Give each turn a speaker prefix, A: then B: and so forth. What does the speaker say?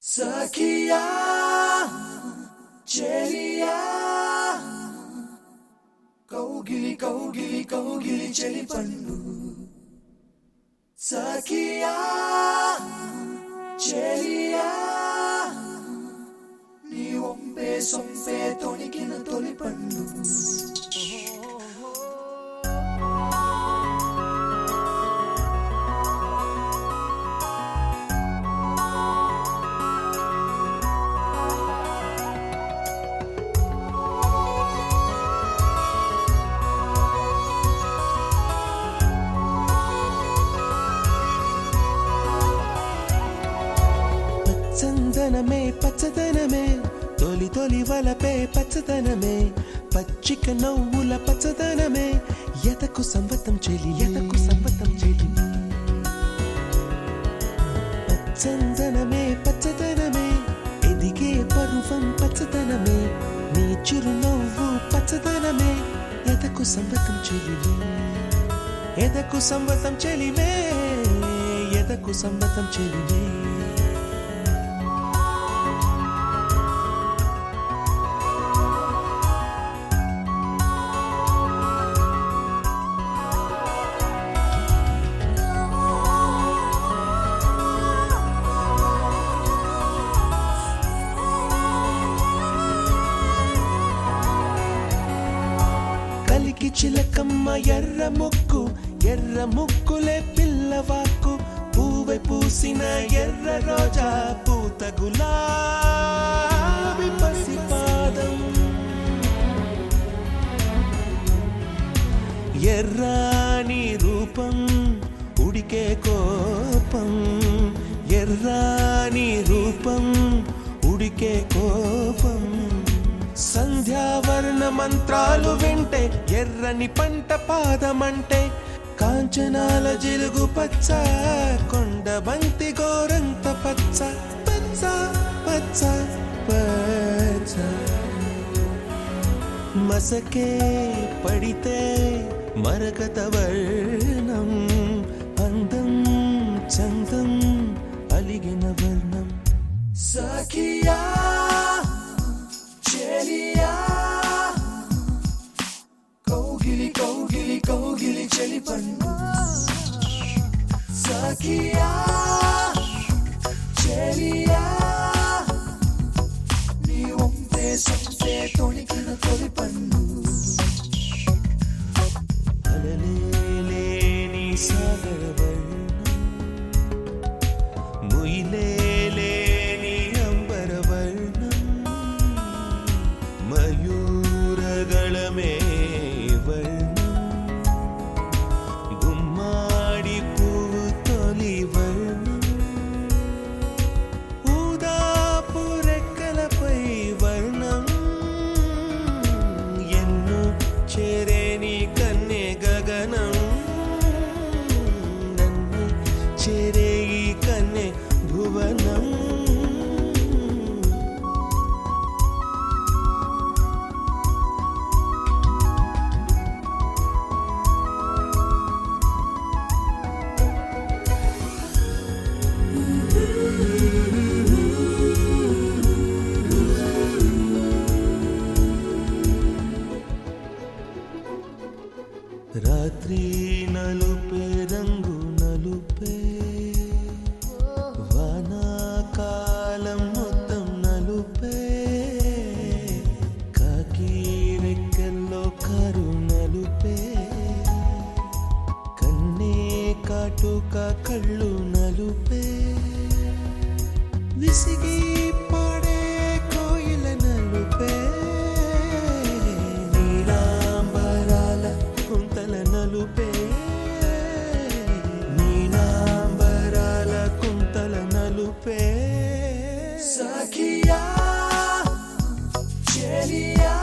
A: సఖియా చెలియా కౌగిలి కౌగిలి కౌగిలి చెలి పండు సఖియా చెలియా నీ ఒంపే సొంపే తొణికిన తొలి పండు
B: చందనమే పచ్చదనమే తొలి తొలి వలపే పచ్చదనమే పచ్చిక నవ్వుల పచ్చదనమే ఎతకు సంవతం చెలి ఎతకు సంవతం చెలి చందనమే పచ్చదనమే ఎదిగే పరువం పచ్చదనమే నీ చిరునవ్వు పచ్చదనమే ఎతకు సంవతం చెలి ఎదకు సంవతం చెలివే ఎదకు సంవతం చెలివే కలికి చిలకమ్మ ఎర్ర ముక్కులే పిల్లవాకు పూవై పూసిన ఎర్ర రోజా పూత గులాబీ పసిపాదం ఎర్రాని రూపం ఉడికే కోపం ఎర్రాని రూపం ఉడికే కోపం సంధ్యావర్ణ మంత్రాలు వింటే ఎర్రని పంట పాదమంటే కాంచనాల జిలుగు పచ్చ కొండ బంతి గోరంత పచ్చ పచ్చ పచ్చ పచ్చ మసకే పడితే మరకత వర్ణం అందం చందం అలిగిన వర్ణం
A: సఖియా చెలియా కౌగిలి కౌగిలి కౌగిలి చెలి పండు సఖియా చెలియా నీ ఒంపే సొంపే తొణికిన తొలి పండు
B: అలలేని సాగర వర్ణం ముయిలేని అంబర వర్ణం మయూరగళమే వర్ణం గుమ్మాడి పువ్వు తొలి వర్ణం ఊదాపు రెక్కలపై వర్ణం ఎన్ను చేరేని కన్నె గగనం నన్ను చేరే ఈ కన్నె భువనం రాత్రి నలుపే రంగు నలుపే వానాకాలం మొత్తం నలుపే కాకి రెక్కల్లో కారు నలుపే కన్నే కాటుక కళ్ళు నలుపే విసిగి పాడే కోయిల నలుపే నీలాంబరాల కుంతల నలుపే నీలాంబరాల కుంతల నలుపే
A: సఖియా చెలియా